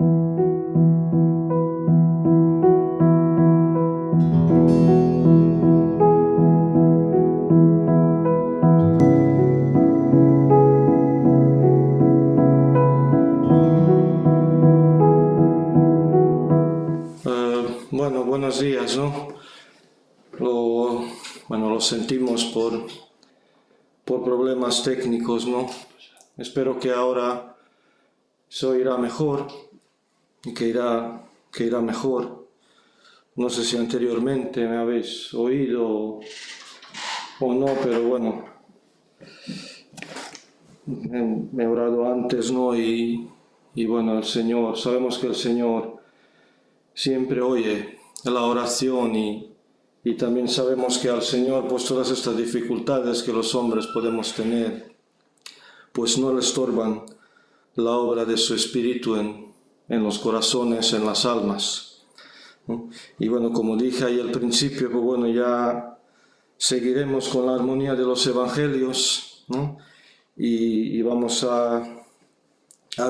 Bueno, buenos días, ¿no? Lo sentimos por problemas técnicos, ¿no? Espero que ahora se oirá mejor y que irá mejor. No sé si anteriormente me habéis oído o no, pero bueno, me he orado antes, ¿no? Y bueno, el Señor, sabemos que el Señor siempre oye la oración y también sabemos que al Señor, pues todas estas dificultades que los hombres podemos tener, pues no le estorban la obra de su Espíritu en los corazones, en las almas, ¿no? Y bueno, como dije ahí al principio, pues bueno, ya seguiremos con la armonía de los Evangelios, ¿no? Y vamos a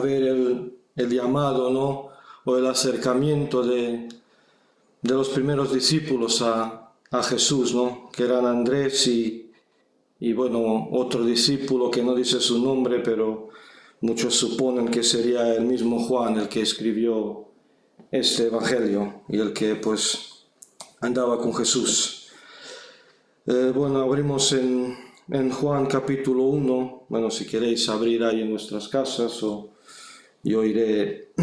ver el llamado, ¿no? O el acercamiento de los primeros discípulos a Jesús, ¿no? Que eran Andrés y bueno, otro discípulo que no dice su nombre, pero muchos suponen que sería el mismo Juan el que escribió este Evangelio y el que pues andaba con Jesús. Bueno, abrimos en Juan capítulo 1, bueno, si queréis abrir ahí en vuestras casas o yo iré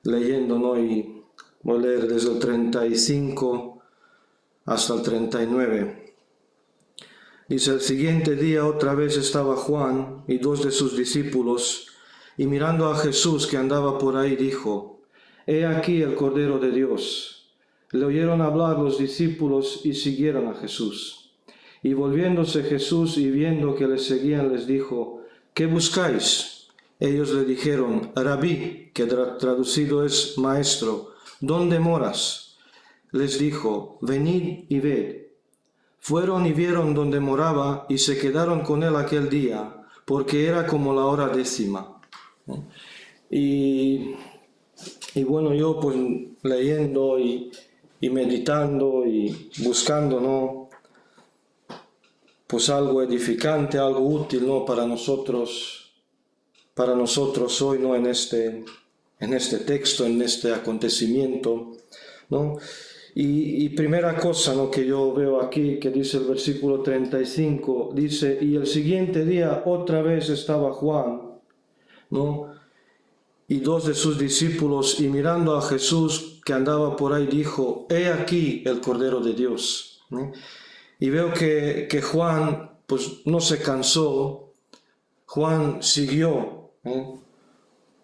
leyendo, ¿no? Y voy a leer desde el 35 hasta el 39. Dice: el siguiente día otra vez estaba Juan y 2 de sus discípulos, y mirando a Jesús que andaba por ahí, dijo: He aquí el Cordero de Dios. Le oyeron hablar los discípulos y siguieron a Jesús. Y volviéndose Jesús y viendo que le seguían, les dijo: ¿Qué buscáis? Ellos le dijeron: Rabí, que traducido es maestro, ¿dónde moras? Les dijo: venid y ved. Fueron y vieron donde moraba y se quedaron con él aquel día, porque era como la hora 10:00. Y bueno, yo pues leyendo y meditando y buscando, ¿no? Pues algo edificante, algo útil, ¿no? Para nosotros hoy, ¿no? En este texto, en este acontecimiento, ¿no? Y primera cosa, ¿no? Que yo veo aquí, que dice el versículo 35, dice: y el siguiente día otra vez estaba Juan, ¿no? Y 2 de sus discípulos, y mirando a Jesús que andaba por ahí, dijo: He aquí el Cordero de Dios, ¿no? Y veo que Juan pues no se cansó. Juan siguió, ¿no?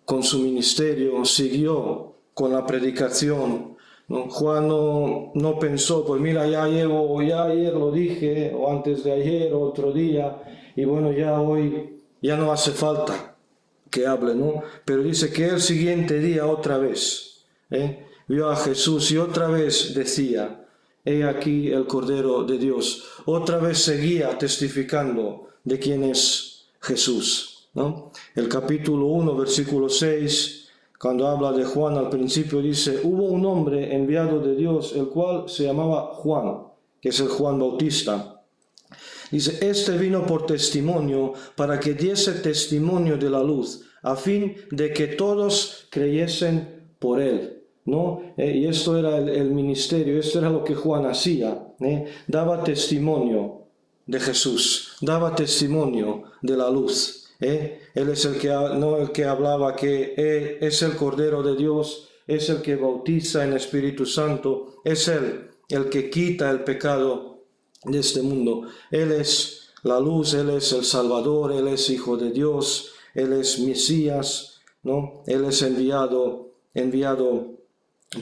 Con su ministerio, siguió con la predicación, ¿no? Juan no pensó, pues mira, ya ayer lo dije, o antes de ayer, o otro día, y bueno, ya hoy ya no hace falta que hable, ¿no? Pero dice que el siguiente día otra vez, vio a Jesús y otra vez decía: He aquí el Cordero de Dios. Otra vez seguía testificando de quién es Jesús, ¿no? El capítulo 1, versículo 6, cuando habla de Juan al principio, dice: hubo un hombre enviado de Dios, el cual se llamaba Juan, que es el Juan Bautista. Dice: este vino por testimonio, para que diese testimonio de la luz, a fin de que todos creyesen por él, ¿no? Y esto era el ministerio, esto era lo que Juan hacía, daba testimonio de Jesús, daba testimonio de la luz. Él es el que hablaba que es el Cordero de Dios, es el que bautiza en Espíritu Santo, es él el que quita el pecado de este mundo. Él es la luz, Él es el Salvador, Él es Hijo de Dios, Él es Mesías, ¿no? Él es enviado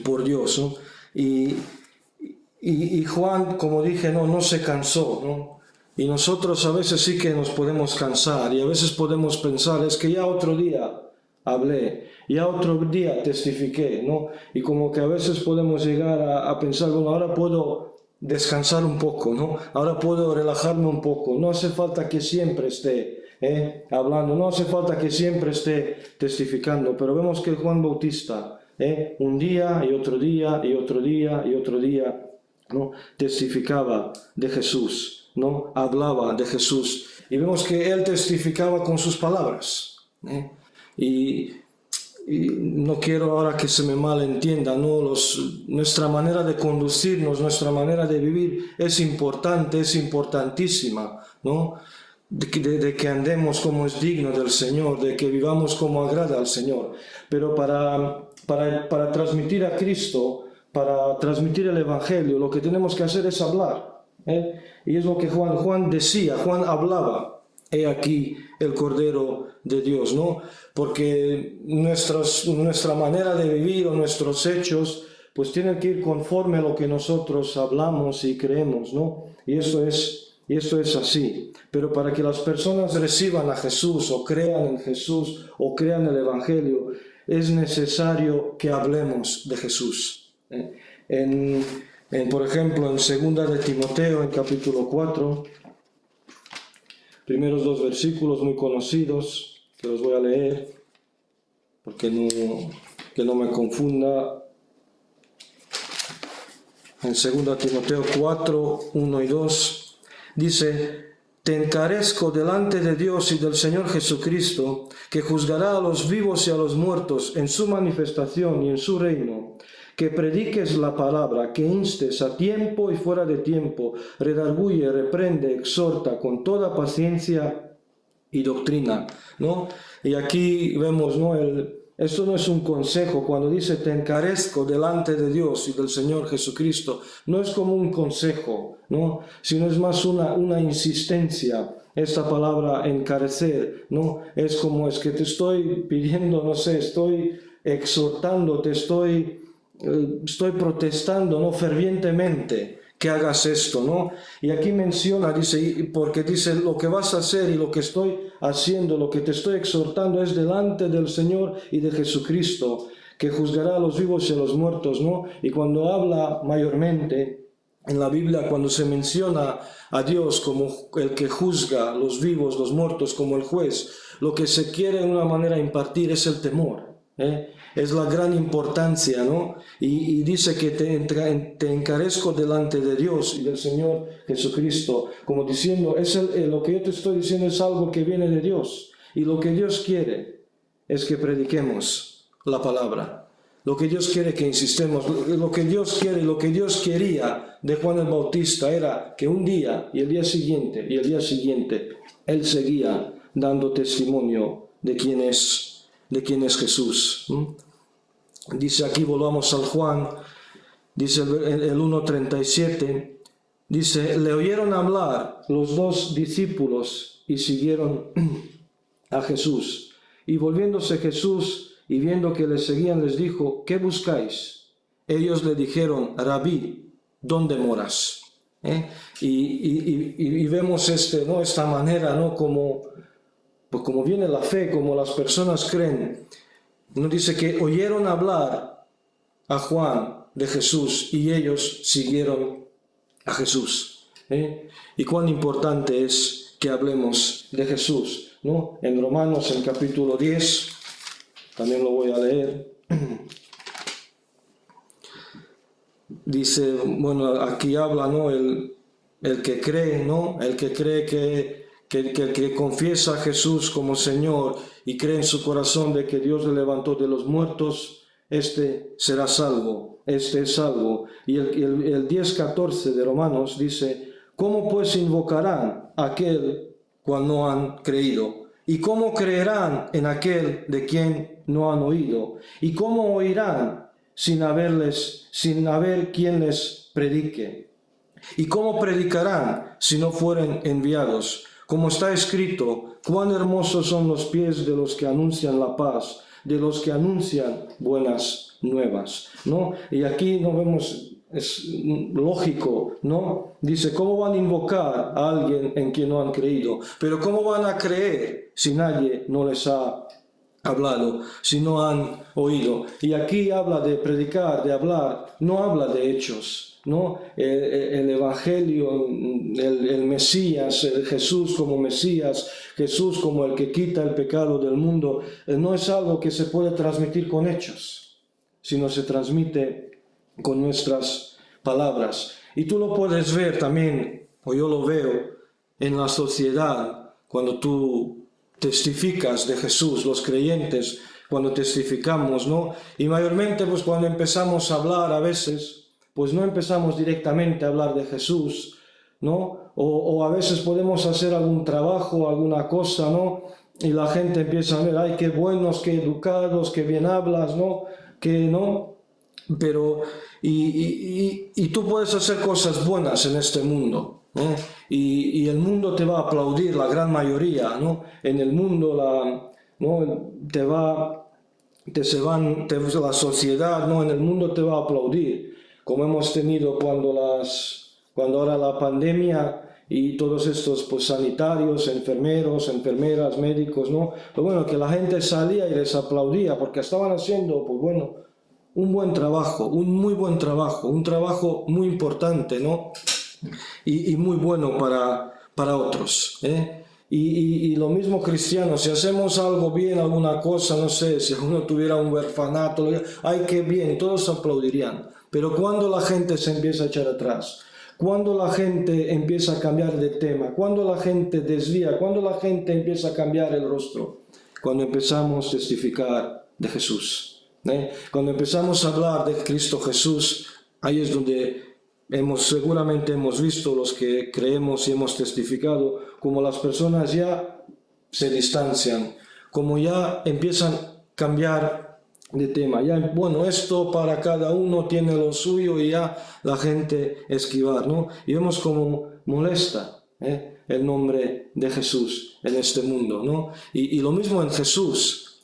por Dios, ¿no? Y Juan, como dije, no se cansó, ¿no? Y nosotros a veces sí que nos podemos cansar y a veces podemos pensar: es que ya otro día hablé, ya otro día testifiqué, ¿no? Y como que a veces podemos llegar a pensar: bueno, ahora puedo descansar un poco, ¿no? Ahora puedo relajarme un poco, no hace falta que siempre esté hablando. No hace falta que siempre esté testificando, pero vemos que Juan Bautista, un día y otro día y otro día y otro día, ¿no?, testificaba de Jesús, ¿no?, hablaba de Jesús. Y vemos que él testificaba con sus palabras. Y no quiero ahora que se me malentienda, ¿no? Nuestra manera de conducirnos, nuestra manera de vivir es importante, es importantísima, ¿no? De que andemos como es digno del Señor, de que vivamos como agrada al Señor. Pero para transmitir a Cristo, para transmitir el Evangelio, lo que tenemos que hacer es hablar. Y es lo que Juan decía, Juan hablaba. He aquí el Cordero de Dios, ¿no? Porque nuestra manera de vivir o nuestros hechos pues tienen que ir conforme a lo que nosotros hablamos y creemos, ¿no? Y esto es así. Pero para que las personas reciban a Jesús o crean en Jesús o crean el Evangelio, es necesario que hablemos de Jesús. Por ejemplo, en 2 de Timoteo, en capítulo 4, primeros 2 versículos muy conocidos, que los voy a leer, porque que no me confunda. En 2 Timoteo 4, 1 y 2, dice: Te encarezco delante de Dios y del Señor Jesucristo, que juzgará a los vivos y a los muertos en su manifestación y en su reino, que prediques la palabra, que instes a tiempo y fuera de tiempo, redarguye, reprende, exhorta con toda paciencia y doctrina, ¿no? Y aquí vemos, ¿no? Esto no es un consejo. Cuando dice te encarezco delante de Dios y del Señor Jesucristo, no es como un consejo, ¿no?, sino es más una insistencia. Esta palabra encarecer, ¿no?, es como es que te estoy pidiendo, no sé, estoy exhortando, te estoy protestando, ¿no?, fervientemente que hagas esto, ¿no? Y aquí menciona, dice, porque dice lo que vas a hacer y lo que estoy haciendo, lo que te estoy exhortando es delante del Señor y de Jesucristo, que juzgará a los vivos y a los muertos, ¿no? Y cuando habla mayormente en la Biblia, cuando se menciona a Dios como el que juzga a los vivos, los muertos, como el juez, lo que se quiere de una manera impartir es el temor. Es la gran importancia, ¿no? Y dice que te encarezco delante de Dios y del Señor Jesucristo, como diciendo, lo que yo te estoy diciendo es algo que viene de Dios, y lo que Dios quiere es que prediquemos la palabra. Lo que Dios quiere que insistemos, lo que Dios quiere y lo que Dios quería de Juan el Bautista era que un día y el día siguiente y el día siguiente él seguía dando testimonio de quién es Jesús. Dice aquí, volvamos al Juan, dice el 1:37, dice: le oyeron hablar los 2 discípulos y siguieron a Jesús. Y volviéndose Jesús y viendo que le seguían, les dijo: ¿qué buscáis? Ellos le dijeron: Rabí, ¿dónde moras? Y vemos esta manera, ¿no?, como viene la fe, como las personas creen. Nos dice que oyeron hablar a Juan de Jesús y ellos siguieron a Jesús. Y cuán importante es que hablemos de Jesús, ¿no? En Romanos, en capítulo 10, también lo voy a leer. Dice, bueno, aquí habla, ¿no?, el que cree, ¿no?, el que cree que confiesa a Jesús como Señor y cree en su corazón de que Dios le levantó de los muertos, este será salvo, este es salvo. Y el 10:14 de Romanos dice: ¿cómo pues invocarán a aquel cual no han creído? ¿Y cómo creerán en aquel de quien no han oído? ¿Y cómo oirán sin haber quien les predique? ¿Y cómo predicarán si no fueren enviados? Como está escrito: cuán hermosos son los pies de los que anuncian la paz, de los que anuncian buenas nuevas, ¿no? Y aquí no vemos, es lógico, ¿no? Dice, ¿cómo van a invocar a alguien en quien no han creído? Pero ¿cómo van a creer si nadie no les ha hablado, si no han oído? Y aquí habla de predicar, de hablar, no habla de hechos. ¿no? El Evangelio, el Mesías, el Jesús como Mesías, Jesús como el que quita el pecado del mundo, no es algo que se puede transmitir con hechos, sino se transmite con nuestras palabras. Y tú lo puedes ver también, o yo lo veo, en la sociedad, cuando tú testificas de Jesús, los creyentes, cuando testificamos, ¿no? Y mayormente, pues cuando empezamos a hablar a veces, pues no empezamos directamente a hablar de Jesús, ¿no? O a veces podemos hacer algún trabajo, alguna cosa, ¿no? Y la gente empieza a ver, ay, qué buenos, qué educados, qué bien hablas, ¿no? Que no, pero, y tú puedes hacer cosas buenas en este mundo, ¿eh? Y el mundo te va a aplaudir, la gran mayoría, ¿no? En el mundo ¿no? La sociedad, ¿no? En el mundo te va a aplaudir, como hemos tenido cuando ahora la pandemia y todos estos pues, sanitarios, enfermeros, enfermeras, médicos, ¿no? Pero bueno, que la gente salía y les aplaudía porque estaban haciendo, pues bueno, un buen trabajo, un muy buen trabajo, un trabajo muy importante, ¿no? Y muy bueno para otros, ¿eh? Y lo mismo cristianos, si hacemos algo bien, alguna cosa, no sé, si uno tuviera un huerfanato, ¡ay, qué bien! Todos aplaudirían. Pero cuando la gente se empieza a echar atrás, cuando la gente empieza a cambiar de tema, cuando la gente desvía, cuando la gente empieza a cambiar el rostro, cuando empezamos a testificar de Jesús, ¿eh? Cuando empezamos a hablar de Cristo Jesús, ahí es donde seguramente hemos visto los que creemos y hemos testificado como las personas ya se distancian, como ya empiezan a cambiar de tema, ya bueno, esto para cada uno tiene lo suyo y ya la gente esquivar, ¿no? Y vemos como molesta el nombre de Jesús en este mundo, ¿no? Y lo mismo en Jesús,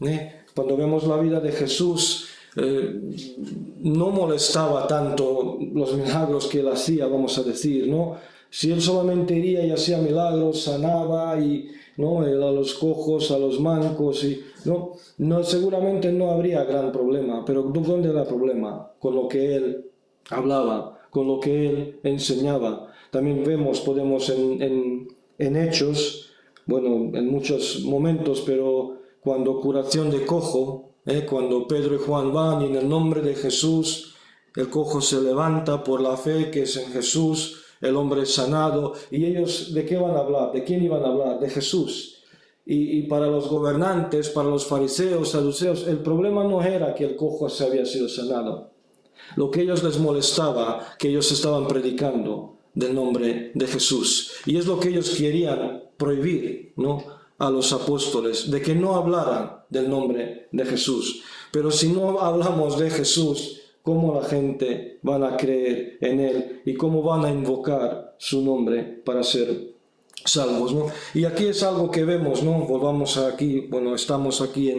cuando vemos la vida de Jesús, no molestaba tanto los milagros que él hacía, vamos a decir, ¿no? Si él solamente iría y hacía milagros, sanaba y, ¿no? A los cojos, a los mancos, y, no, seguramente no habría gran problema, pero ¿dónde era el problema? Con lo que él hablaba, con lo que él enseñaba. También podemos en Hechos, bueno, en muchos momentos, pero cuando curación de cojo, cuando Pedro y Juan van y en el nombre de Jesús el cojo se levanta por la fe que es en Jesús, el hombre es sanado, y ellos ¿de qué van a hablar? ¿De quién iban a hablar? De Jesús. Y para los gobernantes, para los fariseos, saduceos, el problema no era que el cojo se había sido sanado. Lo que a ellos les molestaba, que ellos estaban predicando del nombre de Jesús. Y es lo que ellos querían prohibir, ¿no? A los apóstoles, de que no hablaran del nombre de Jesús. Pero si no hablamos de Jesús, ¿cómo la gente van a creer en Él? ¿Y cómo van a invocar su nombre para ser salvos, ¿no? Y aquí es algo que vemos, ¿no? Volvamos aquí, bueno, estamos aquí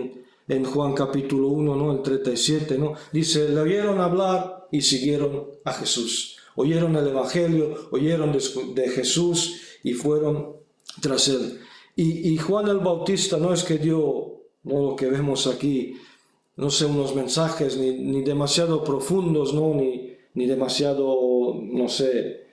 en Juan capítulo 1, ¿no? El 37, ¿no? Dice, le oyeron hablar y siguieron a Jesús. Oyeron el Evangelio, oyeron de Jesús y fueron tras Él. Y Juan el Bautista no es que dio, ¿no? Lo que vemos aquí, no sé, unos mensajes ni demasiado profundos, ¿no? Ni demasiado, no sé,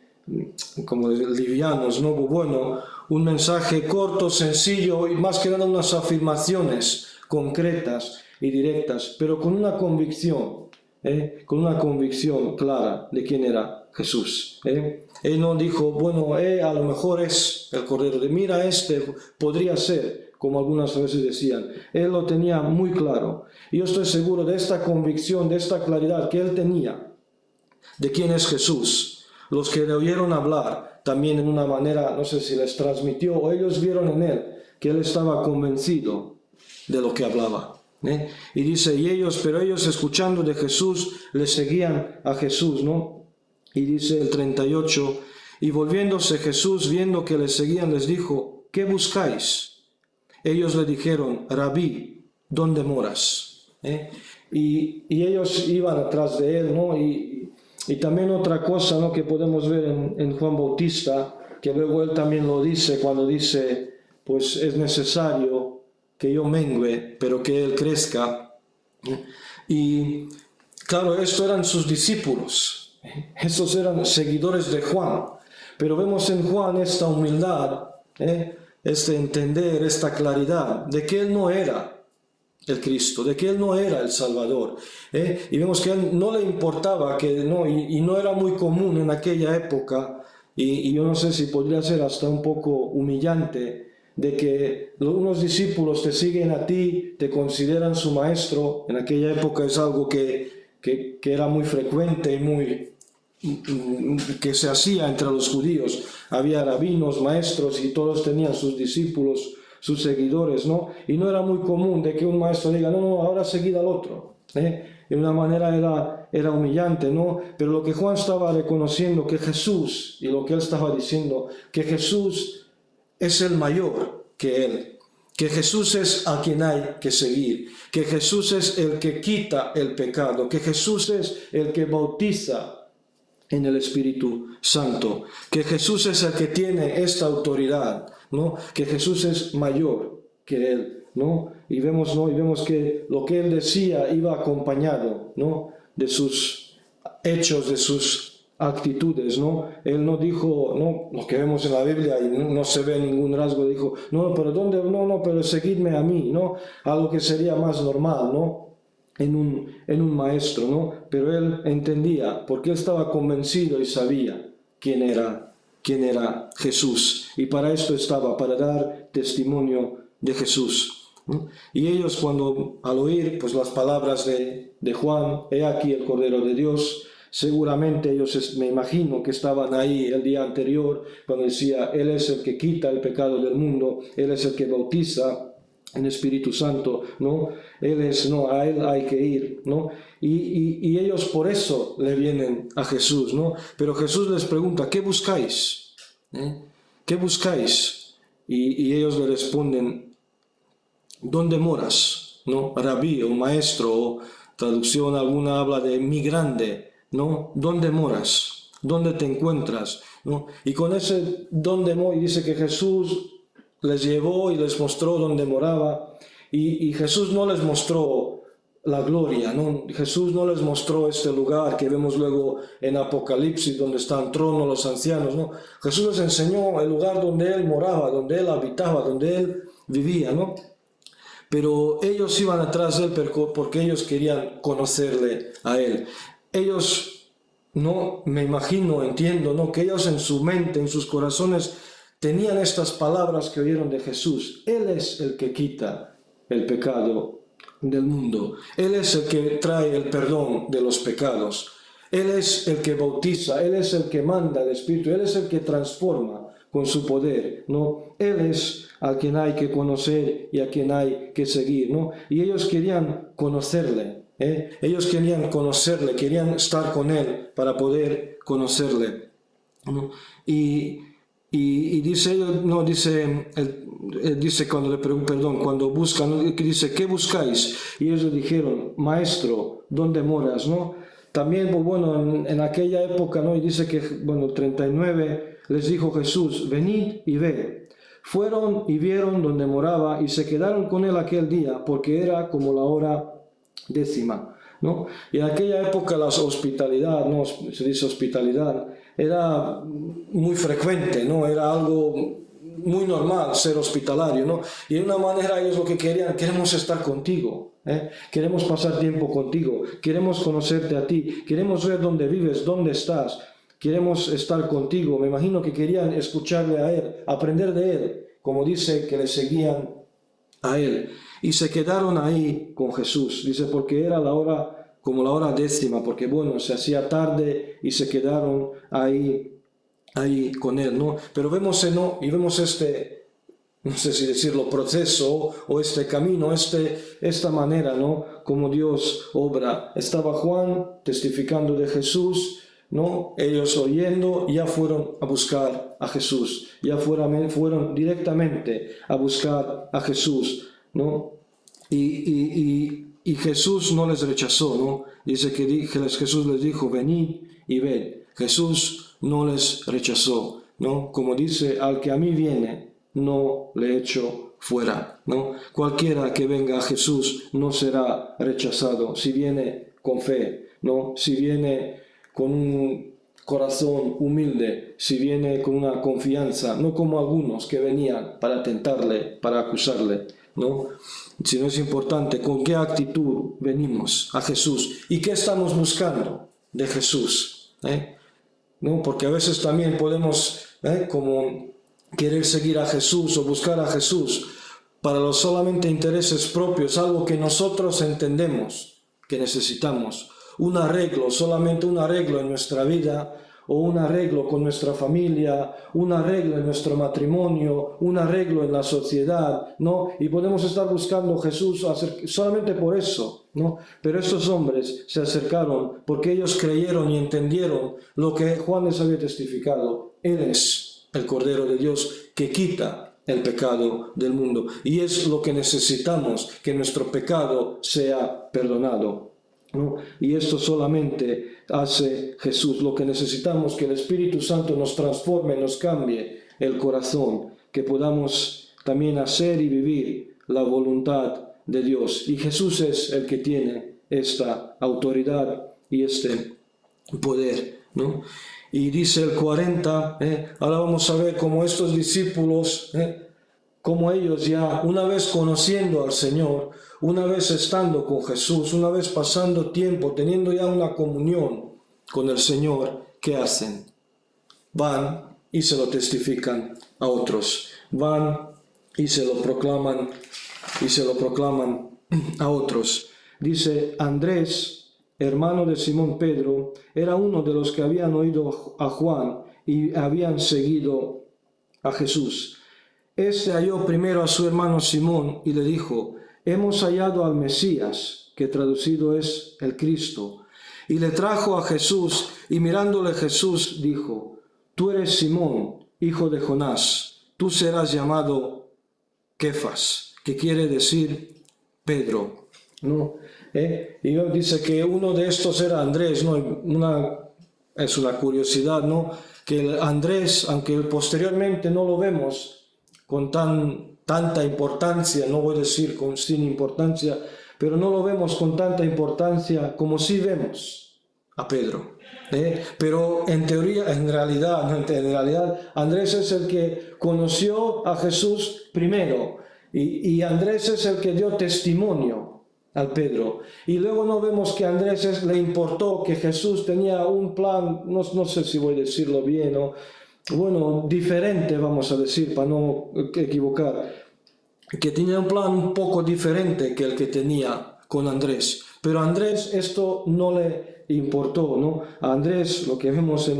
como livianos, ¿no? Bueno, un mensaje corto, sencillo y más que nada unas afirmaciones concretas y directas, pero con una convicción clara de quién era Jesús. Él no dijo, bueno, a lo mejor es el Cordero de mira, podría ser, como algunas veces decían. Él lo tenía muy claro. Y yo estoy seguro de esta convicción, de esta claridad que él tenía de quién es Jesús. Los que le oyeron hablar también en una manera, no sé si les transmitió o ellos vieron en él que él estaba convencido de lo que hablaba. Y dice, pero ellos escuchando de Jesús, le seguían a Jesús, ¿no? Y dice el 38, y volviéndose Jesús, viendo que le seguían, les dijo, ¿qué buscáis? Ellos le dijeron, Rabí, ¿dónde moras? Y ellos iban atrás de él, ¿no? Y también otra cosa, ¿no? Que podemos ver en Juan Bautista, que luego él también lo dice, cuando dice, pues es necesario que yo mengüe, pero que él crezca. Y claro, esto eran sus discípulos. Esos eran seguidores de Juan. Pero vemos en Juan esta humildad, este entender, esta claridad de que él no era el Cristo, de que él no era el Salvador. Y vemos que a él no le importaba, que no, y no era muy común en aquella época, y yo no sé si podría ser hasta un poco humillante, de que unos discípulos te siguen a ti, te consideran su maestro. En aquella época es algo que era muy frecuente y que se hacía entre los judíos. Había rabinos, maestros, y todos tenían sus discípulos, sus seguidores, ¿no? Y no era muy común de que un maestro diga, no, ahora seguid al otro. De una manera era humillante, ¿no? Pero lo que Juan estaba reconociendo, que Jesús, y lo que él estaba diciendo, que Jesús es el mayor que él, que Jesús es a quien hay que seguir, que Jesús es el que quita el pecado, que Jesús es el que bautiza en el Espíritu Santo, que Jesús es el que tiene esta autoridad, ¿no? Que Jesús es mayor que él, ¿no? Y vemos, ¿no? Y vemos que lo que él decía iba acompañado, ¿no? De sus hechos, de sus actitudes, ¿no? Él no dijo, no, lo que vemos en la Biblia y no se ve ningún rasgo, dijo, no, pero ¿dónde? No, pero seguidme a mí, ¿no? Algo que sería más normal, ¿no? En un maestro, ¿no? Pero él entendía, porque él estaba convencido y sabía quién era Jesús. Y para esto estaba, para dar testimonio de Jesús, ¿no? Y ellos cuando al oír pues las palabras de Juan, he aquí el Cordero de Dios, seguramente ellos, me imagino que estaban ahí el día anterior, cuando decía, Él es el que quita el pecado del mundo, Él es el que bautiza en Espíritu Santo, ¿no? Él es, no, a Él hay que ir, ¿no? Y ellos por eso le vienen a Jesús, ¿no? Pero Jesús les pregunta, ¿qué buscáis? ¿Qué buscáis? Y ellos le responden, ¿dónde moras? ¿No? Rabí o maestro, o traducción alguna habla de mi grande, ¿no? ¿Dónde moras? ¿Dónde te encuentras? ¿No? Y con ese ¿dónde moras? Dice que Jesús les llevó y les mostró dónde moraba, y Jesús no les mostró la gloria, ¿no? Jesús no les mostró este lugar que vemos luego en Apocalipsis, donde está el trono, los ancianos, ¿no? Jesús les enseñó el lugar donde Él moraba, donde Él habitaba, donde Él vivía, ¿no? Pero ellos iban atrás de Él porque ellos querían conocerle a Él. Ellos, no, me imagino, entiendo, ¿no? Que ellos en su mente, en sus corazones, tenían estas palabras que oyeron de Jesús. Él es el que quita el pecado del mundo. Él es el que trae el perdón de los pecados. Él es el que bautiza. Él es el que manda el Espíritu. Él es el que transforma con su poder, ¿no? Él es a quien hay que conocer y a quien hay que seguir, ¿no? Y ellos querían conocerle, Ellos querían conocerle, querían estar con Él para poder conocerle, ¿no? Y dice, no, dice cuando le preguntan, perdón, cuando buscan, dice, ¿qué buscáis? Y ellos dijeron, Maestro, ¿dónde moras? ¿No? También, pues bueno, en aquella época, ¿no? Y dice que, bueno, 39, les dijo Jesús, venid y ved. Fueron y vieron donde moraba y se quedaron con él aquel día, porque era como la hora 10, ¿no? Y en aquella época la hospitalidad, ¿no? Se dice hospitalidad, era muy frecuente, ¿no? Era algo muy normal ser hospitalario, ¿no? Y de una manera ellos lo que querían, queremos estar contigo, queremos pasar tiempo contigo, queremos conocerte a ti, queremos ver dónde vives, dónde estás, queremos estar contigo. Me imagino que querían escucharle a Él, aprender de Él, como dice que le seguían a Él. Y se quedaron ahí con Jesús, dice, porque era la hora, como la hora 10, porque bueno, se hacía tarde y se quedaron ahí con Él, ¿no? Pero vemos, ¿no? Y vemos no sé si decirlo, proceso o este camino, esta manera, ¿no? Como Dios obra. Estaba Juan testificando de Jesús, ¿no? Ellos oyendo, ya fueron a buscar a Jesús, ya fueron directamente a buscar a Jesús, ¿no? Y Jesús no les rechazó, ¿no? Dice que Jesús les dijo, venid y ved. Jesús no les rechazó, ¿no? Como dice, al que a mí viene, no le echo fuera, ¿no? Cualquiera que venga a Jesús no será rechazado si viene con fe, ¿no? Si viene con un corazón humilde, si viene con una confianza, no como algunos que venían para tentarle, para acusarle, ¿no? Sino es importante con qué actitud venimos a Jesús y qué estamos buscando de Jesús, ¿no? Porque a veces también podemos como querer seguir a Jesús o buscar a Jesús para los solamente intereses propios, algo que nosotros entendemos que necesitamos, un arreglo, solamente un arreglo en nuestra vida, o un arreglo con nuestra familia, un arreglo en nuestro matrimonio, un arreglo en la sociedad, ¿no? Y podemos estar buscando a Jesús solamente por eso, ¿no? Pero estos hombres se acercaron porque ellos creyeron y entendieron lo que Juan les había testificado. Él es el Cordero de Dios que quita el pecado del mundo. Y es lo que necesitamos, que nuestro pecado sea perdonado, ¿no? Y esto solamente hace Jesús. Lo que necesitamos, que el Espíritu Santo nos transforme, nos cambie el corazón, que podamos también hacer y vivir la voluntad de Dios. Y Jesús es el que tiene esta autoridad y este poder, ¿no? Y dice el 40, ahora vamos a ver cómo estos discípulos, como ellos ya, una vez conociendo al Señor, una vez estando con Jesús, una vez pasando tiempo, teniendo ya una comunión con el Señor, ¿qué hacen? Van y se lo testifican a otros. Van y se lo proclaman a otros. Dice Andrés, hermano de Simón Pedro, era uno de los que habían oído a Juan y habían seguido a Jesús. Este halló primero a su hermano Simón y le dijo: hemos hallado al Mesías, que traducido es el Cristo. Y le trajo a Jesús, y mirándole Jesús dijo: tú eres Simón, hijo de Jonás, tú serás llamado Kefas, que quiere decir Pedro, ¿no? Y dice que uno de estos era Andrés, ¿no? Es una curiosidad, ¿no? Que Andrés, aunque posteriormente no lo vemos con tanta importancia, no voy a decir sin importancia, pero no lo vemos con tanta importancia como sí vemos a Pedro. Pero en realidad, Andrés es el que conoció a Jesús primero, y Andrés es el que dio testimonio al Pedro. Y luego no vemos que a Andrés le importó que Jesús tenía un plan, no sé si voy a decirlo bien, ¿no? Bueno, diferente, vamos a decir, para no equivocar, que tenía un plan un poco diferente que el que tenía con Andrés. Pero a Andrés esto no le importó, ¿no? A Andrés, lo que vemos en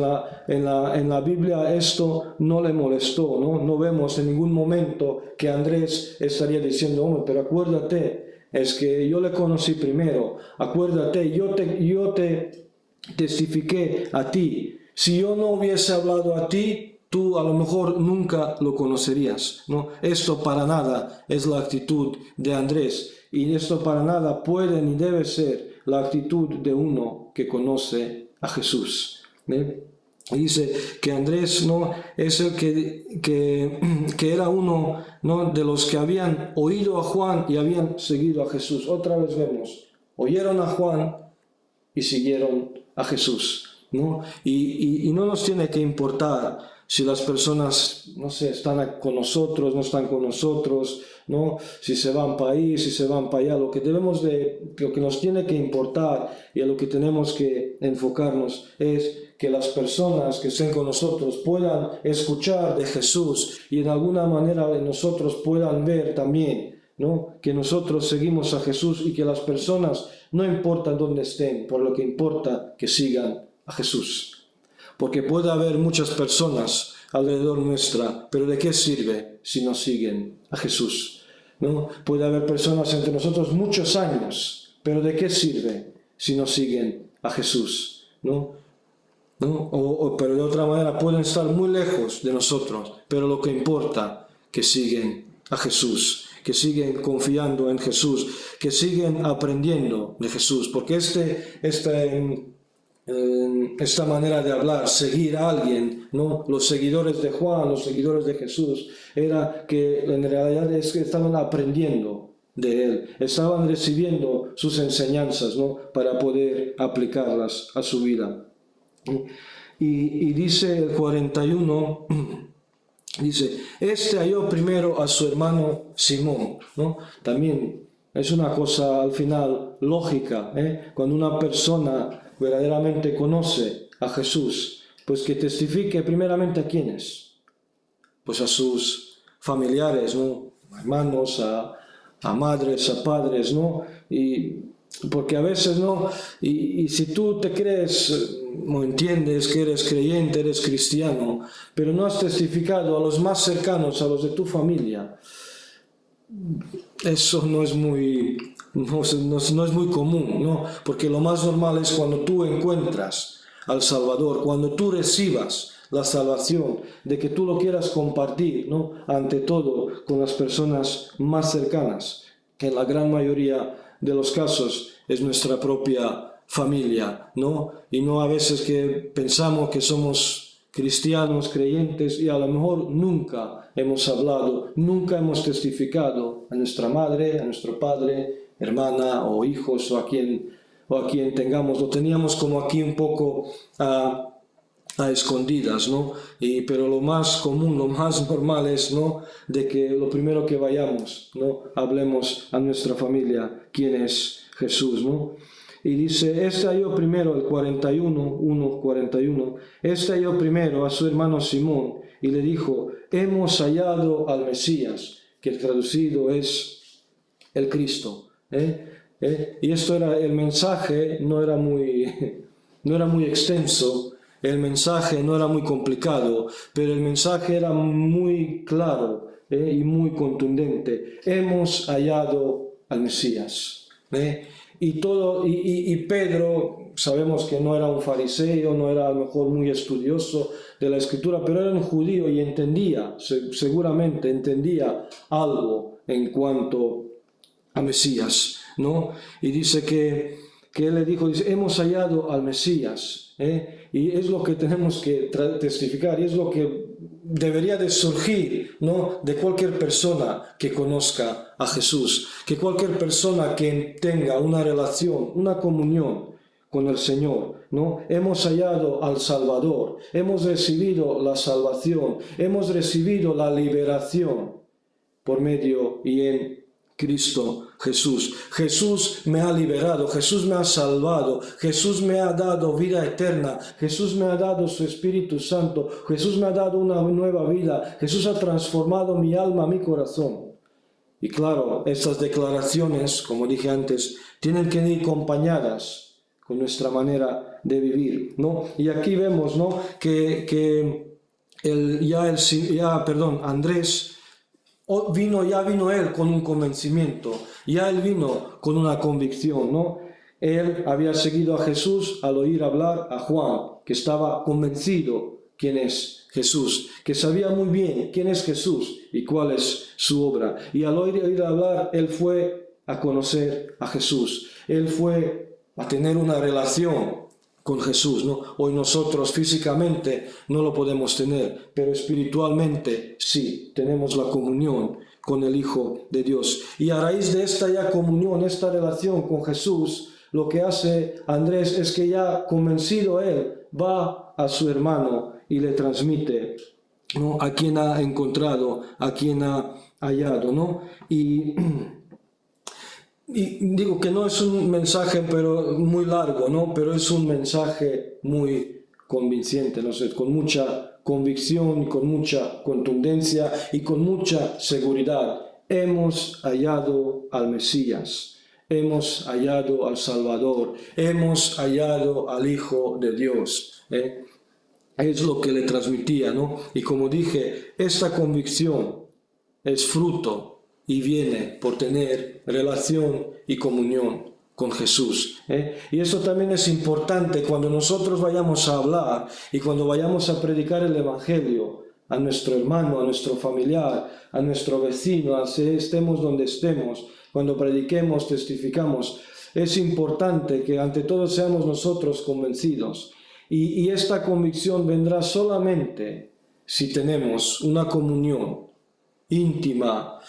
la Biblia, esto no le molestó, ¿no? No vemos en ningún momento que Andrés estaría diciendo: hombre, pero acuérdate, es que yo le conocí primero, acuérdate, yo te testifiqué a ti. Si yo no hubiese hablado a ti, tú a lo mejor nunca lo conocerías, ¿no? Esto para nada es la actitud de Andrés, y esto para nada puede ni debe ser la actitud de uno que conoce a Jesús. Y dice que Andrés, ¿no?, es el que era uno, ¿no?, de los que habían oído a Juan y habían seguido a Jesús. Otra vez vemos, oyeron a Juan y siguieron a Jesús, ¿no? Y no nos tiene que importar si las personas, no sé, están con nosotros, no están con nosotros, ¿no? Si se van para ahí, si se van para allá. Lo que nos tiene que importar y a lo que tenemos que enfocarnos es que las personas que estén con nosotros puedan escuchar de Jesús y en alguna manera de nosotros puedan ver también, ¿no?, que nosotros seguimos a Jesús, y que las personas, no importa dónde estén, por lo que importa que sigan a Jesús. Porque puede haber muchas personas alrededor nuestra, pero ¿de qué sirve si no siguen a Jesús? ¿No? Puede haber personas entre nosotros muchos años, pero ¿de qué sirve si no siguen a Jesús? ¿No? Pero de otra manera pueden estar muy lejos de nosotros, pero lo que importa, que siguen a Jesús, que siguen confiando en Jesús, que siguen aprendiendo de Jesús, porque esta manera de hablar, seguir a alguien, ¿no?, los seguidores de Juan, los seguidores de Jesús, era que en realidad es que estaban aprendiendo de él, estaban recibiendo sus enseñanzas, ¿no?, para poder aplicarlas a su vida. Y dice el 41, dice, este halló primero a su hermano Simón, ¿no? También es una cosa al final lógica, ¿eh? Cuando una persona verdaderamente conoce a Jesús, pues que testifique primeramente a quiénes, pues a sus familiares, ¿no? A hermanos, a madres, a padres, ¿no? Y porque a veces, ¿no? Y si tú te crees o entiendes que eres creyente, eres cristiano, pero no has testificado a los más cercanos, a los de tu familia, eso no es muy común, ¿no? Porque lo más normal es cuando tú encuentras al Salvador, cuando tú recibas la salvación, de que tú lo quieras compartir, ¿no? Ante todo con las personas más cercanas, que en la gran mayoría de los casos es nuestra propia familia, ¿no? Y no a veces que pensamos que somos cristianos, creyentes, y a lo mejor nunca hemos hablado, nunca hemos testificado a nuestra madre, a nuestro padre, hermana o hijos o a quien tengamos. Lo teníamos como aquí un poco a escondidas, ¿no? Pero lo más común, lo más normal es, ¿no? De que lo primero que vayamos, ¿no? Hablemos a nuestra familia quién es Jesús, ¿no? Y dice, este halló primero, el 41, este halló primero a su hermano Simón y le dijo, hemos hallado al Mesías, que traducido es el Cristo, Y esto era, el mensaje no era muy extenso, el mensaje no era muy complicado, pero el mensaje era muy claro, y muy contundente. Hemos hallado al Mesías, Y Pedro, sabemos que no era un fariseo, no era a lo mejor muy estudioso de la Escritura, pero era un judío y entendía, seguramente entendía algo en cuanto a Mesías, ¿no? Y dice que él le dijo, dice, hemos hallado al Mesías, y es lo que tenemos que testificar, y es lo que debería de surgir, ¿no? De cualquier persona que conozca a Jesús, que cualquier persona que tenga una relación, una comunión con el Señor, ¿no? Hemos hallado al Salvador, hemos recibido la salvación, hemos recibido la liberación por medio y en Cristo Jesús. Jesús me ha liberado, Jesús me ha salvado, Jesús me ha dado vida eterna, Jesús me ha dado su Espíritu Santo, Jesús me ha dado una nueva vida, Jesús ha transformado mi alma, mi corazón. Y claro, estas declaraciones, como dije antes, tienen que ir acompañadas con nuestra manera de vivir, ¿no? Y aquí vemos, ¿no? que Andrés ya vino él con un convencimiento, ya él vino con una convicción, ¿no? Él había seguido a Jesús al oír hablar a Juan, que estaba convencido quién es Jesús, que sabía muy bien quién es Jesús y cuál es su obra. Y al oír hablar, él fue a conocer a Jesús, él fue a tener una relación con Jesús, ¿no? Hoy nosotros físicamente no lo podemos tener, pero espiritualmente sí, tenemos la comunión con el Hijo de Dios. Y a raíz de esta ya comunión, esta relación con Jesús, lo que hace Andrés es que ya convencido él va a su hermano y le transmite, ¿no? A quien ha encontrado, a quien ha hallado, ¿no? Y digo que no es un mensaje pero muy largo, ¿no? Pero es un mensaje muy convincente, no sé, con mucha convicción, con mucha contundencia y con mucha seguridad. Hemos hallado al Mesías, hemos hallado al Salvador, hemos hallado al Hijo de Dios, Es lo que le transmitía, ¿no? Y como dije, esta convicción es fruto y viene por tener relación y comunión con Jesús, Y eso también es importante cuando nosotros vayamos a hablar y cuando vayamos a predicar el Evangelio a nuestro hermano, a nuestro familiar, a nuestro vecino, estemos donde estemos, cuando prediquemos, testificamos. Es importante que ante todo seamos nosotros convencidos, y esta convicción vendrá solamente si tenemos una comunión íntima,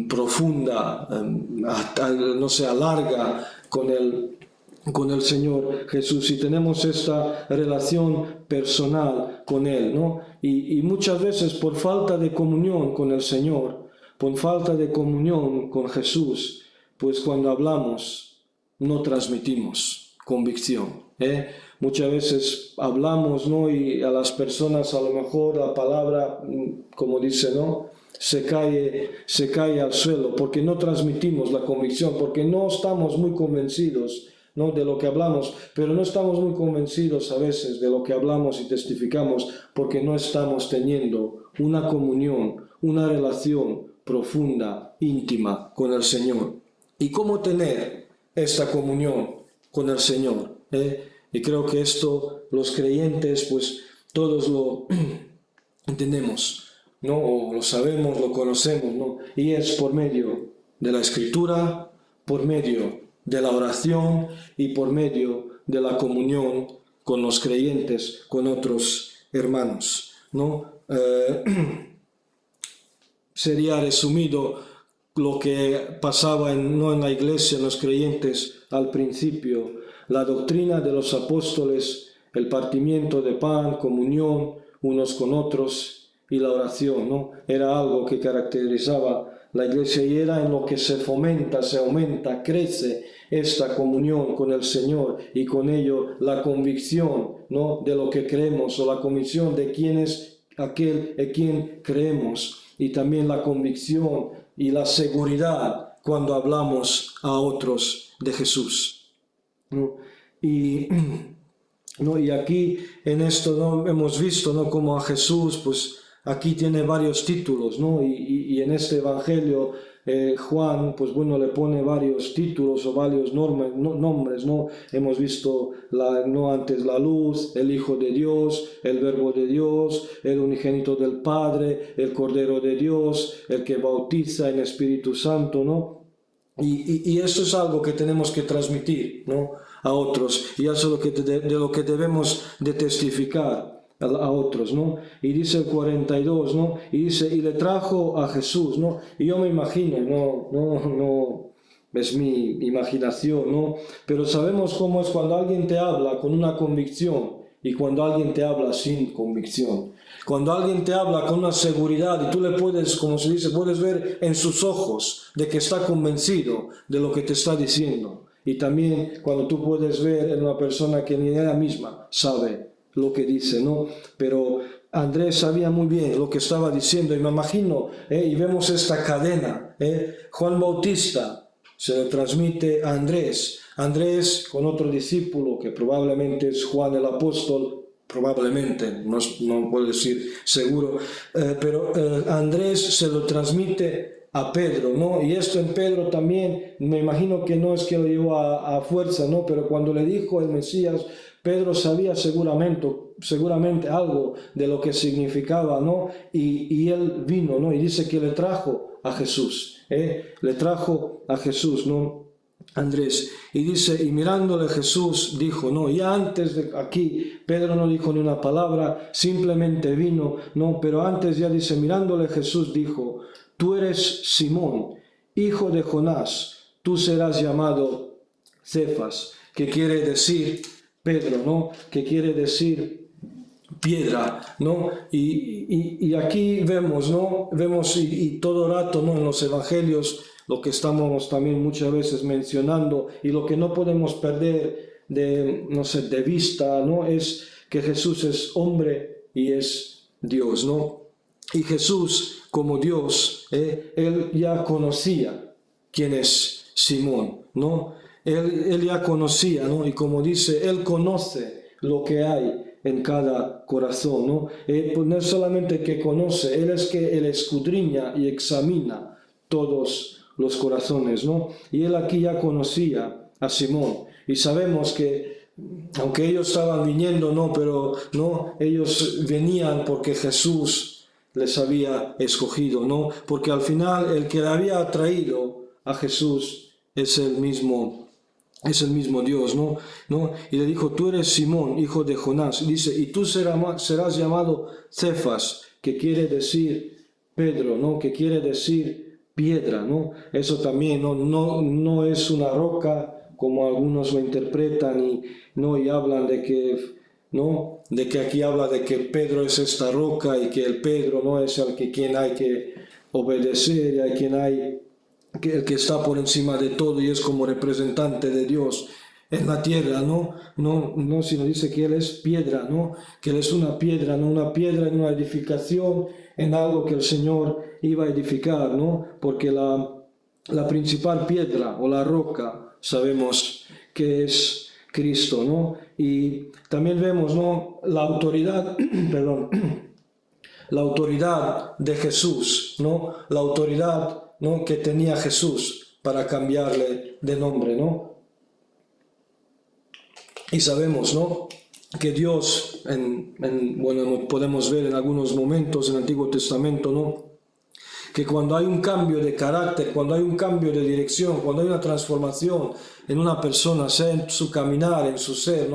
profunda, no sé, larga con el con el Señor Jesús, si tenemos esta relación personal con Él, ¿no? Y muchas veces por falta de comunión con el Señor, por falta de comunión con Jesús, pues cuando hablamos no transmitimos convicción, ¿eh? Muchas veces hablamos, ¿no? Y a las personas a lo mejor la palabra, como dice, ¿no?, se cae al suelo porque no transmitimos la convicción, porque no estamos muy convencidos, ¿no?, de lo que hablamos, pero no estamos muy convencidos a veces de lo que hablamos y testificamos porque no estamos teniendo una comunión, una relación profunda, íntima con el Señor. ¿Y cómo tener esta comunión con el Señor? Y creo que esto los creyentes pues todos lo entendemos, ¿no? O lo sabemos, lo conocemos, ¿no? Y es por medio de la Escritura, por medio de la oración y por medio de la comunión con los creyentes, con otros hermanos, ¿no? Sería resumido lo que pasaba no en la iglesia, en los creyentes al principio, la doctrina de los apóstoles, el partimiento de pan, comunión unos con otros y la oración, ¿no? Era algo que caracterizaba la iglesia y era en lo que se fomenta, se aumenta, crece esta comunión con el Señor y con ello la convicción, ¿no?, de lo que creemos, o la convicción de quién es aquel en quien creemos, y también la convicción y la seguridad cuando hablamos a otros de Jesús, ¿no? Y aquí en esto, ¿no?, hemos visto, ¿no?, como a Jesús, pues aquí tiene varios títulos, ¿no? Y en este Evangelio Juan, pues bueno, le pone varios títulos o varios nombres, ¿no? Hemos visto no antes la luz, el Hijo de Dios, el Verbo de Dios, el unigénito del Padre, el Cordero de Dios, el que bautiza en Espíritu Santo, ¿no? Y eso es algo que tenemos que transmitir, ¿no?, a otros, y eso es de lo que debemos de testificar a otros, ¿no? Y dice el 42, ¿no? Y dice, y le trajo a Jesús, ¿no? Y yo me imagino, no es mi imaginación, ¿no? Pero sabemos cómo es cuando alguien te habla con una convicción y cuando alguien te habla sin convicción. Cuando alguien te habla con una seguridad y tú le puedes, como se dice, puedes ver en sus ojos de que está convencido de lo que te está diciendo. Y también cuando tú puedes ver en una persona que ni ella misma sabe lo que dice, ¿no? Pero Andrés sabía muy bien lo que estaba diciendo y me imagino, y vemos esta cadena, Juan Bautista se le transmite a Andrés, Andrés con otro discípulo que probablemente es Juan el apóstol, probablemente, no puedo decir seguro, pero Andrés se lo transmite a Pedro, ¿no? Y esto en Pedro también, me imagino que no es que lo llevó a fuerza, ¿no? Pero cuando le dijo el Mesías, Pedro sabía seguramente algo de lo que significaba, ¿no? Y él vino, ¿no? Y dice que le trajo a Jesús, le trajo a Jesús, ¿no?, Andrés. Y dice, y mirándole Jesús dijo, ¿no? Ya antes de aquí, Pedro no dijo ni una palabra, simplemente vino, ¿no? Pero antes ya dice, mirándole Jesús dijo, tú eres Simón, hijo de Jonás, tú serás llamado Cefas, que quiere decir Pedro, ¿no?, que quiere decir piedra, ¿no? Y aquí vemos, ¿no? Vemos y todo rato, ¿no?, en los evangelios, lo que estamos también muchas veces mencionando y lo que no podemos perder de vista, ¿no?, es que Jesús es hombre y es Dios, ¿no? Y Jesús, como Dios, él ya conocía quién es Simón, ¿no? Él ya conocía, ¿no? Y como dice, él conoce lo que hay en cada corazón, ¿no? Pues no es solamente que conoce, él es que él escudriña y examina todos los corazones, ¿no? Y él aquí ya conocía a Simón. Y sabemos que, aunque ellos estaban viniendo, ¿no?, pero no, ellos venían porque Jesús les había escogido, ¿no? Porque al final el que le había atraído a Jesús es el mismo Dios, ¿no? Y le dijo, tú eres Simón, hijo de Jonás. Y dice, y tú serás llamado Cefas, que quiere decir Pedro, ¿no?, que quiere decir piedra, ¿no? Eso también no es una roca, como algunos lo interpretan y hablan de que, ¿no? De que aquí habla de que Pedro es esta roca y que el Pedro no es el que quien hay que obedecer y hay quien hay el que está por encima de todo y es como representante de Dios en la tierra, no, sino dice que Él es piedra, que Él es una piedra, no una piedra en una edificación, en algo que el Señor iba a edificar, porque la principal piedra o la roca sabemos que es Cristo, y también vemos, la autoridad, perdón, la autoridad de Jesús, la autoridad, que tenía Jesús para cambiarle de nombre, Y sabemos, que Dios, bueno, podemos ver en algunos momentos en el Antiguo Testamento, que cuando hay un cambio de carácter, cuando hay un cambio de dirección, cuando hay una transformación en una persona, sea en su caminar, en su ser,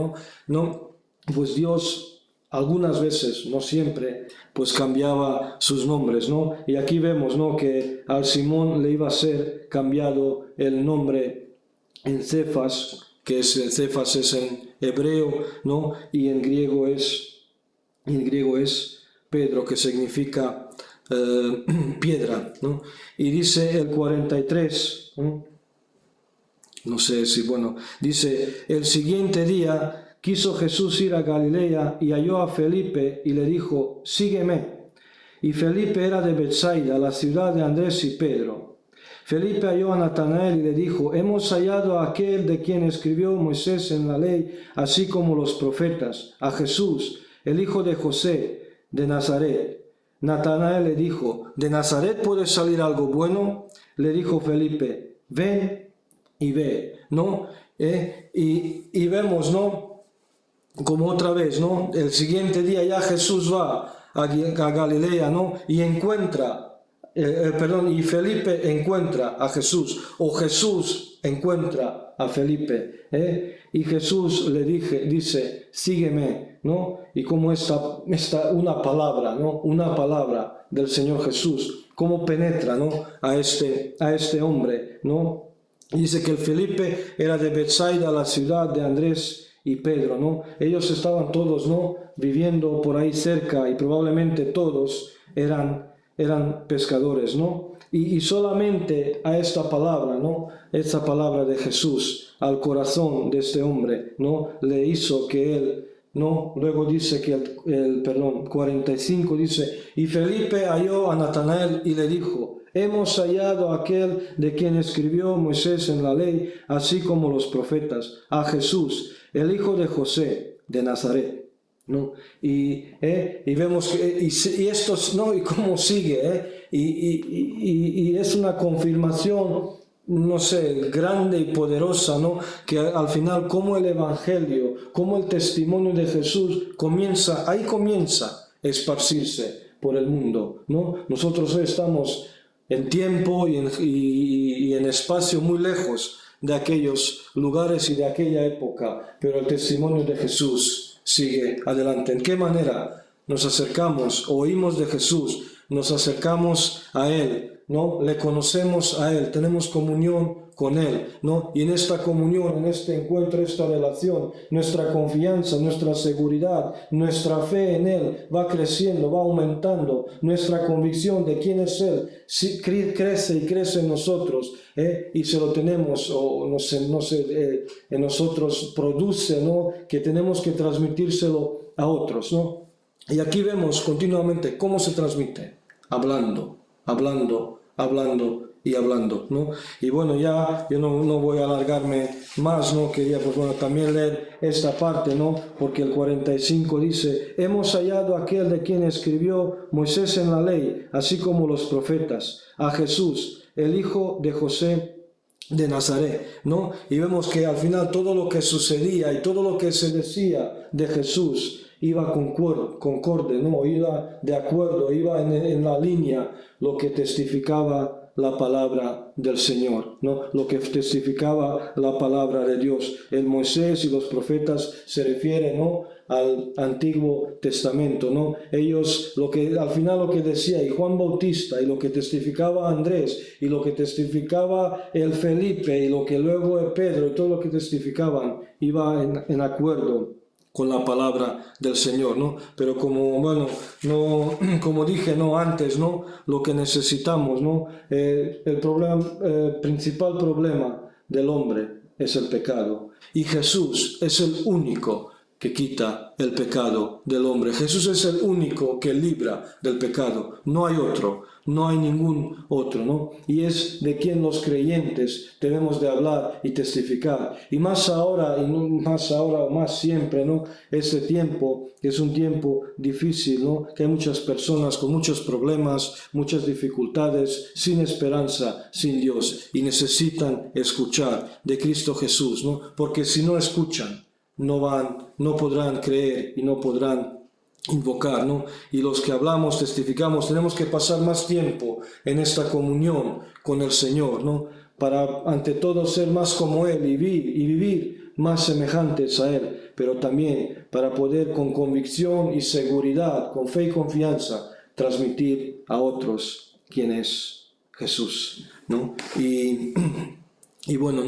pues Dios algunas veces, no siempre, pues cambiaba sus nombres, Y aquí vemos, que al Simón le iba a ser cambiado el nombre en Cefas, que Cefas es en hebreo, y en griego es Pedro, que significa piedra, Y dice el 43, no sé si, dice, el siguiente día quiso Jesús ir a Galilea y halló a Felipe y le dijo, sígueme. Y Felipe era de Betsaida, la ciudad de Andrés y Pedro. Felipe halló a Natanael y le dijo, hemos hallado a aquel de quien escribió Moisés en la ley, así como los profetas, a Jesús, el hijo de José, de Nazaret. Natanael le dijo, ¿de Nazaret puede salir algo bueno? Le dijo Felipe, ven y ve, y vemos, como otra vez, el siguiente día ya Jesús va a Galilea, y encuentra, y Felipe encuentra a Jesús, o Jesús encuentra a Felipe, y Jesús le dice, sígueme, y como esta una palabra, una palabra del Señor Jesús, cómo penetra, a este hombre, Dice que el Felipe era de Betsaida, la ciudad de Andrés y Pedro, Ellos estaban todos, viviendo por ahí cerca y probablemente todos eran pescadores, Y solamente a esta palabra, esta palabra de Jesús al corazón de este hombre, le hizo que él, luego dice que el 45 dice, y Felipe halló a Natanael y le dijo, hemos hallado a aquel de quien escribió Moisés en la ley, así como los profetas, a Jesús, el hijo de José, de Nazaret. Y vemos que, y esto, y cómo sigue, y es una confirmación, no sé, grande y poderosa, que al final, como el Evangelio, como el testimonio de Jesús comienza a esparcirse por el mundo, Nosotros hoy estamos en tiempo y en espacio muy lejos de aquellos lugares y de aquella época, pero el testimonio de Jesús sigue adelante. ¿En qué manera nos acercamos, oímos de Jesús, nos acercamos a Él, le conocemos a Él, tenemos comunión con Él, y en esta comunión, en este encuentro, esta relación, nuestra confianza, nuestra seguridad, nuestra fe en Él va creciendo, va aumentando, nuestra convicción de quién es Él crece y crece en nosotros, y se lo tenemos, o en nosotros produce, que tenemos que transmitírselo a otros, Y aquí vemos continuamente cómo se transmite, hablando y hablando, Y bueno, ya yo no voy a alargarme más, quería también leer esta parte, porque el 45 dice, hemos hallado a aquel de quien escribió Moisés en la ley, así como los profetas, a Jesús, el hijo de José de Nazaret, Y vemos que al final todo lo que sucedía y todo lo que se decía de Jesús iba concorde, iba de acuerdo, iba en la línea lo que testificaba la palabra del Señor, lo que testificaba la palabra de Dios. El Moisés y los profetas se refieren al Antiguo Testamento, ¿no? Ellos, al final lo que decía y Juan Bautista, y lo que testificaba Andrés, y lo que testificaba el Felipe, y lo que luego Pedro, y todo lo que testificaban, iba en acuerdo con la palabra del Señor, ¿no? Pero como dije, ¿no? Antes, ¿no? Lo que necesitamos, ¿no? Principal problema del hombre es el pecado. Y Jesús es el único que quita el pecado del hombre. Jesús es el único que libra del pecado. No hay otro, no hay ningún otro, ¿no? Y es de quien los creyentes debemos de hablar y testificar. Y más ahora o más siempre, ¿no? Este tiempo es un tiempo difícil, ¿no? Que hay muchas personas con muchos problemas, muchas dificultades, sin esperanza, sin Dios, y necesitan escuchar de Cristo Jesús, ¿no? Porque si no escuchan, no podrán creer y no podrán invocar, ¿no? Y los que hablamos, testificamos, tenemos que pasar más tiempo en esta comunión con el Señor, ¿no? Para ante todo ser más como Él y vivir más semejantes a Él, pero también para poder con convicción y seguridad, con fe y confianza, transmitir a otros quién es Jesús, ¿no? Y bueno,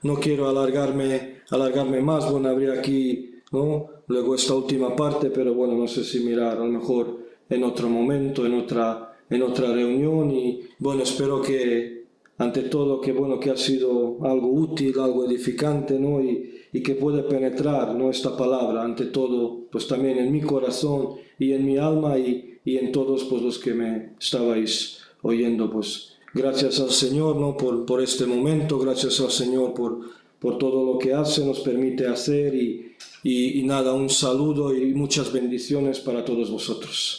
no quiero alargarme más, bueno, habría aquí, ¿no? Luego esta última parte, pero bueno, no sé si mirar a lo mejor en otro momento, en otra reunión, y bueno, espero que ante todo que ha sido algo útil, algo edificante, ¿no? Y que puede penetrar, ¿no? Esta palabra, ante todo, pues también en mi corazón y en mi alma y en todos pues los que me estabais oyendo, pues gracias al Señor, ¿no? por este momento, gracias al Señor por todo lo que hace, nos permite hacer y nada, un saludo y muchas bendiciones para todos vosotros.